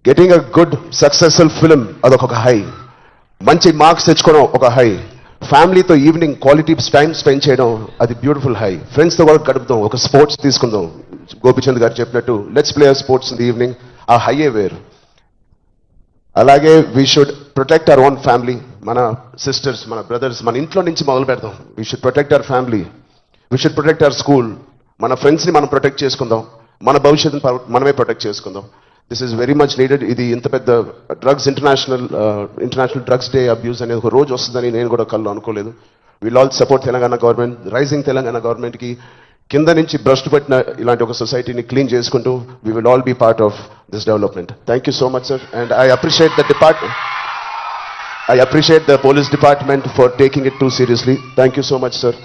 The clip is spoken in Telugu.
Getting a good successful film అదొక హై, మంచి మార్క్స్ తెచ్చుకోవడం ఒక హై, ఫ్యామిలీతో ఈవినింగ్ క్వాలిటీ టైం స్పెండ్ చేయడం అది బ్యూటిఫుల్ హై, ఫ్రెండ్స్తో కూడా గడుపుతాం, ఒక స్పోర్ట్స్ తీసుకుందాం, గోపిచంద్ గారు చెప్పినట్టు let's play sports in the evening, ఆ హైయే వేరు. అలాగే we should protect our own family, మన సిస్టర్స్, మన బ్రదర్స్, మన ఇంట్లో నుంచి మొదలు పెడతాం. We should protect our family, we should protect our school, మన ఫ్రెండ్స్ని మనం ప్రొటెక్ట్ చేసుకుందాం, మన భవిష్యత్తుని మనమే ప్రొటెక్ట్ చేసుకుందాం. This is very much needed. ఇది ఇంత పెద్ద drugs international drugs day abuse అనేది ఒక రోజు వస్తుందని నేను కూడా కళ్ళు అనుకోలేదు. Will all support Telangana government, rising Telangana గవర్నమెంట్కి కింద నుంచి భ్రష్టు పెట్టిన ఇలాంటి ఒక సొసైటీని క్లీన్ చేసుకుంటూ we will all be part of this development. Thank you so much sir, and I appreciate the police department for taking it too seriously. Thank you so much sir.